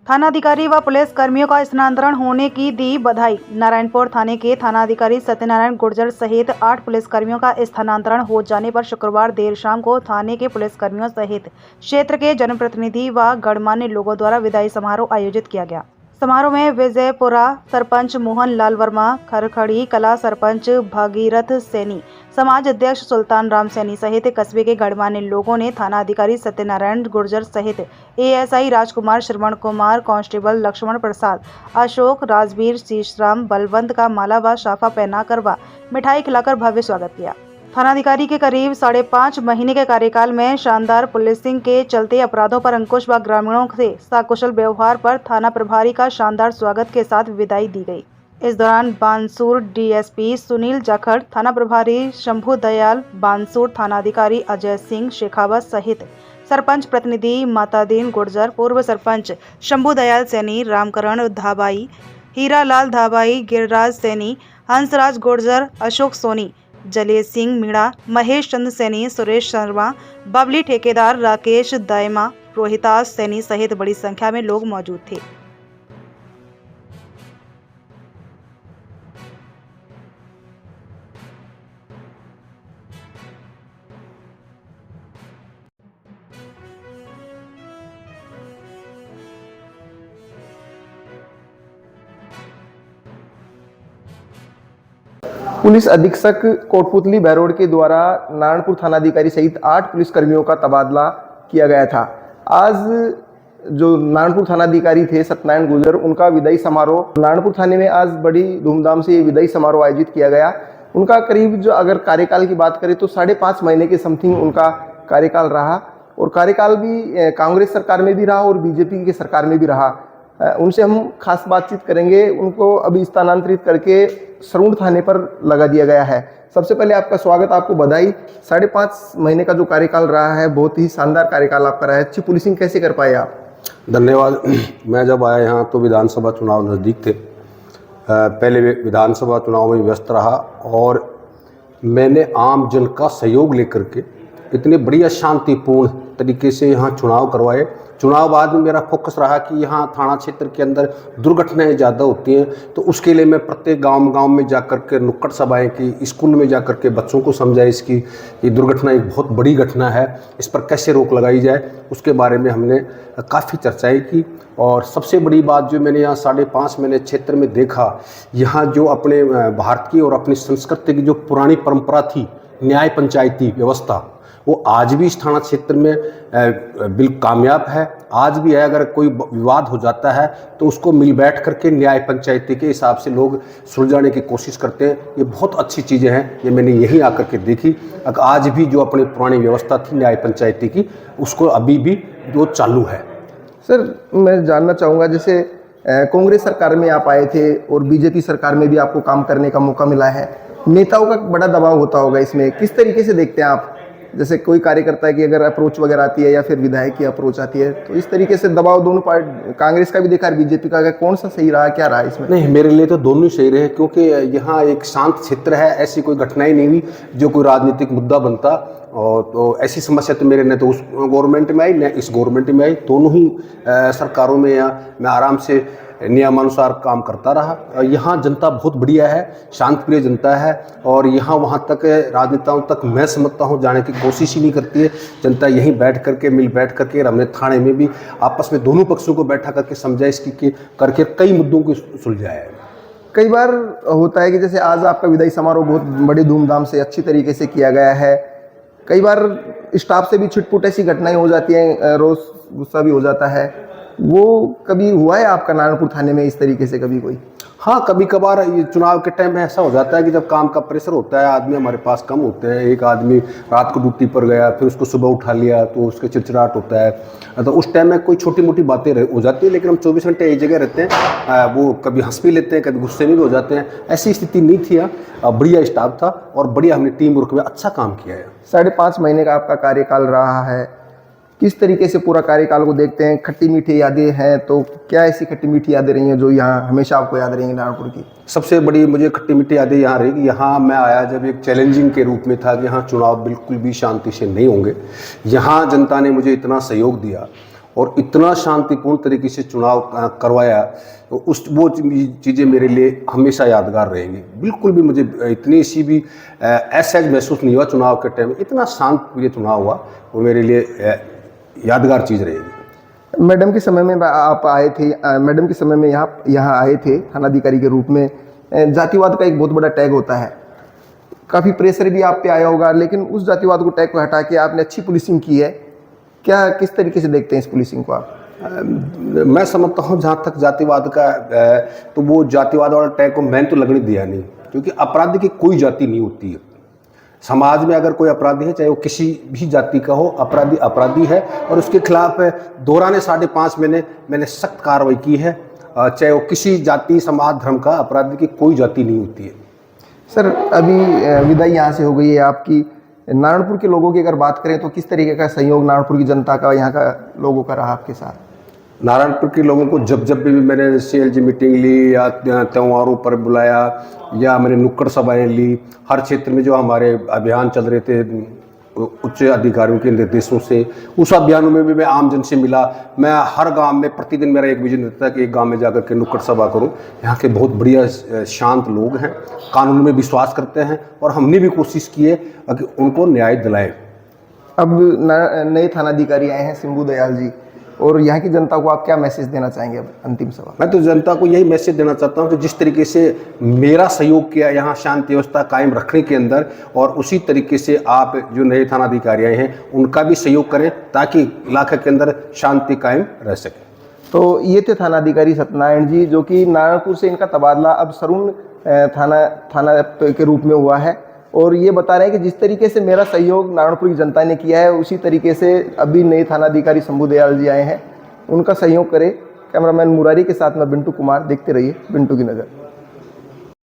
थानाधिकारी व पुलिस कर्मियों का स्थानांतरण होने की दी बधाई। नारायणपुर थाने के थानाधिकारी सत्यनारायण गुर्जर सहित 8 पुलिसकर्मियों का स्थानांतरण हो जाने पर शुक्रवार देर शाम को थाने के पुलिसकर्मियों सहित क्षेत्र के जनप्रतिनिधि व गणमान्य लोगों द्वारा विदाई समारोह आयोजित किया गया। समारोह में विजयपुरा सरपंच मोहन लाल वर्मा, खरखड़ी कला सरपंच भगीरथ सैनी, समाज अध्यक्ष सुल्तान राम सैनी सहित कस्बे के गणमान्य लोगों ने थाना अधिकारी सत्यनारायण गुर्जर सहित एएसआई राजकुमार, श्रवण कुमार, कांस्टेबल लक्ष्मण प्रसाद, अशोक, राजवीर, शीशराम, बलवंत का माला व शाफा पहनाकर व मिठाई खिलाकर भव्य स्वागत किया। थानाधिकारी के करीब 5.5 महीने के कार्यकाल में शानदार पुलिसिंग के चलते अपराधों पर अंकुश व ग्रामीणों से सकुशल व्यवहार पर थाना प्रभारी का शानदार स्वागत के साथ विदाई दी गई। इस दौरान बानसूर डीएसपी सुनील जाखड़, थाना प्रभारी शंभू दयाल बानसूर, थानाधिकारी अजय सिंह शेखावत सहित सरपंच प्रतिनिधि मातादीन गुर्जर, पूर्व सरपंच शंभू दयाल सैनी, रामकरण धाबाई, हीरालाल धाबाई, गिरिराज सैनी, हंसराज गुर्जर, अशोक सोनी, जलेश सिंह मीणा, महेश चंद्र सैनी, सुरेश शर्मा, बबली ठेकेदार, राकेश दायमा, रोहितास सैनी सहित बड़ी संख्या में लोग मौजूद थे। पुलिस अधीक्षक कोटपुतली बहरोड के द्वारा नारायणपुर थानाधिकारी सहित 8 पुलिसकर्मियों का तबादला किया गया था। आज जो नारायणपुर थानाधिकारी थे सत्यनारायण गुर्जर, उनका विदाई समारोह नारायणपुर थाने में आज बड़ी धूमधाम से विदाई समारोह आयोजित किया गया। उनका करीब जो अगर कार्यकाल की बात करें तो 5.5 महीने के समथिंग उनका कार्यकाल रहा और कार्यकाल भी कांग्रेस सरकार में भी रहा और बीजेपी की सरकार में भी रहा। उनसे हम खास बातचीत करेंगे। उनको अभी स्थानांतरित करके सरूण थाने पर लगा दिया गया है। सबसे पहले आपका स्वागत, आपको बधाई। 5.5 महीने का जो कार्यकाल रहा है, बहुत ही शानदार कार्यकाल आपका रहा है। अच्छी पुलिसिंग कैसे कर पाए आप? धन्यवाद। मैं जब आया यहाँ तो विधानसभा चुनाव नज़दीक थे। पहले विधानसभा चुनाव में व्यस्त रहा और मैंने आम जन का सहयोग लेकर के इतने बढ़िया शांतिपूर्ण तरीके से यहाँ चुनाव करवाए। चुनाव बाद में मेरा फोकस रहा कि यहाँ थाना क्षेत्र के अंदर दुर्घटनाएं ज़्यादा होती हैं, तो उसके लिए मैं प्रत्येक गांव में जाकर के नुक्कड़ सभाएं की, स्कूल में जाकर के बच्चों को समझाया इसकी ये दुर्घटना एक बहुत बड़ी घटना है, इस पर कैसे रोक लगाई जाए, उसके बारे में हमने काफ़ी चर्चाएँ की। और सबसे बड़ी बात जो मैंने यहाँ 5.5 महीने क्षेत्र में देखा, यहाँ जो अपने भारत की और अपनी संस्कृति की जो पुरानी परंपरा थी, न्याय पंचायती व्यवस्था, वो आज भी इस थाना क्षेत्र में बिल्कुल कामयाब है। आज भी है, अगर कोई विवाद हो जाता है तो उसको मिल बैठ करके न्याय पंचायती के हिसाब से लोग सुलझाने की कोशिश करते हैं। ये बहुत अच्छी चीज़ें हैं, ये मैंने यहीं आकर के देखी। आज भी जो अपनी पुरानी व्यवस्था थी न्याय पंचायती की, उसको अभी भी जो चालू है। सर, मैं जानना चाहूँगा, जैसे कांग्रेस सरकार में आप आए थे और बीजेपी सरकार में भी आपको काम करने का मौका मिला है, नेताओं का बड़ा दबाव होता होगा इसमें, किस तरीके से देखते हैं आप? जैसे कोई कार्यकर्ता है कि अगर अप्रोच वगैरह आती है या फिर विधायक की अप्रोच आती है, तो इस तरीके से दबाव दोनों पार्टी, कांग्रेस का भी देखा है, बीजेपी का, कौन सा सही रहा, क्या रहा इसमें? नहीं, मेरे लिए तो दोनों ही सही रहे, क्योंकि यहाँ एक शांत क्षेत्र है, ऐसी कोई घटनाएं नहीं हुई जो कोई राजनीतिक मुद्दा बनता। और तो ऐसी समस्या तो मेरे न तो उस गवर्नमेंट में आई न इस गवर्नमेंट में आई। दोनों ही सरकारों में मैं आराम से नियमानुसार काम करता रहा। यहाँ जनता बहुत बढ़िया है, शांतप्रिय जनता है और यहाँ वहाँ तक राजनेताओं तक मैं समझता हूँ जाने की कोशिश ही नहीं करती है। जनता यहीं बैठ करके मिल बैठ करके, हमने थाने में भी आपस में दोनों पक्षों को बैठा करके समझा इसकी करके कई मुद्दों को सुलझाया है। कई बार होता है कि जैसे आज आपका विदाई समारोह बहुत बड़ी धूमधाम से अच्छी तरीके से किया गया है, कई बार स्टाफ से भी छिटपुट ऐसी घटनाएं हो जाती हैं, रोष गुस्सा भी हो जाता है, वो कभी हुआ है आपका नारायणपुर थाने में इस तरीके से कभी कोई? हाँ, कभी कभार ये चुनाव के टाइम में ऐसा हो जाता है कि जब काम का प्रेशर होता है, आदमी हमारे पास कम होते हैं। एक आदमी रात को ड्यूटी पर गया, फिर उसको सुबह उठा लिया तो उसके चिड़चिड़ाहट होता है, तो उस टाइम में कोई छोटी मोटी बातें हो जाती है। लेकिन हम 24 घंटे एक जगह रहते हैं, वो कभी हंस भी लेते हैं, कभी गुस्से में भी हो जाते हैं। ऐसी स्थिति नहीं थी यहाँ, बढ़िया स्टाफ था और बढ़िया हमने टीम वर्क में अच्छा काम किया है। 5.5 महीने का आपका कार्यकाल रहा है, किस तरीके से पूरा कार्यकाल को देखते हैं? खट्टी मीठी यादें हैं तो क्या ऐसी खट्टी मीठी यादें रही हैं जो यहाँ हमेशा आपको याद रहेंगी नारायणपुर की? सबसे बड़ी मुझे खट्टी मीठी यादें यहाँ रही कि यहाँ मैं आया जब एक चैलेंजिंग के रूप में था कि यहाँ चुनाव बिल्कुल भी शांति से नहीं होंगे। यहाँ जनता ने मुझे इतना सहयोग दिया और इतना शांतिपूर्ण तरीके से चुनाव करवाया, तो वो चीज़ें मेरे लिए हमेशा यादगार रहेंगी। बिल्कुल भी मुझे इतनी सी भी असहज महसूस नहीं हुआ चुनाव के टाइम। इतना शांत ये चुनाव हुआ, वो मेरे लिए यादगार चीज़ रहेगी। मैडम के समय में आप आए थे, मैडम के समय में यहाँ आए थे थानाधिकारी के रूप में। जातिवाद का एक बहुत बड़ा टैग होता है, काफ़ी प्रेशर भी आप पे आया होगा, लेकिन उस जातिवाद को टैग को हटा के आपने अच्छी पुलिसिंग की है। क्या किस तरीके से देखते हैं इस पुलिसिंग को आप? मैं समझता हूँ जहाँ तक जातिवाद का तो वो जातिवाद वाला टैग को मैंने तो लगने दिया नहीं, क्योंकि अपराधी की कोई जाति नहीं होती है। समाज में अगर कोई अपराधी है, चाहे वो किसी भी जाति का हो, अपराधी अपराधी है और उसके खिलाफ दौरान 5.5 महीने मैंने सख्त कार्रवाई की है। चाहे वो किसी जाति, समाज, धर्म का, अपराधी की कोई जाति नहीं होती है। सर, अभी विदाई यहाँ से हो गई है आपकी। नारायणपुर के लोगों की अगर बात करें तो किस तरीके का सहयोग नारायणपुर की जनता का, यहाँ का लोगों का रहा आपके साथ? नारायणपुर के लोगों को जब भी मैंने CLG मीटिंग ली या त्योहारों पर बुलाया या मैंने नुक्कड़ सभाएं ली, हर क्षेत्र में जो हमारे अभियान चल रहे थे उच्च अधिकारियों के निर्देशों से, उस अभियानों में भी मैं आम जन से मिला। मैं हर गांव में प्रतिदिन मेरा एक विजन रहता है कि एक गांव में जाकर के नुक्कड़ सभा करूं। यहाँ के बहुत बढ़िया शांत लोग हैं, कानून में विश्वास करते हैं और हमने भी कोशिश की है कि उनको न्याय दिलाएं। अब नए थानाधिकारी आए हैं सिंबू दयाल जी, और यहाँ की जनता को आप क्या मैसेज देना चाहेंगे? अब अंतिम सवाल। मैं तो जनता को यही मैसेज देना चाहता हूँ कि जिस तरीके से मेरा सहयोग किया यहाँ शांति व्यवस्था कायम रखने के अंदर, और उसी तरीके से आप जो नए थानाधिकारी आए हैं उनका भी सहयोग करें ताकि इलाके के अंदर शांति कायम रह सके। तो ये थे थानाधिकारी सत्यनारायण जी, जो कि नारायणपुर से इनका तबादला अब सरून थाना के रूप में हुआ है, और ये बता रहे हैं कि जिस तरीके से मेरा सहयोग नारायणपुर की जनता ने किया है, उसी तरीके से अभी नए थानाधिकारी शंभू दयाल जी आए हैं, उनका सहयोग करें। कैमरामैन मुरारी के साथ मैं बिंटू कुमार, देखते रहिए बिंटू की नज़र।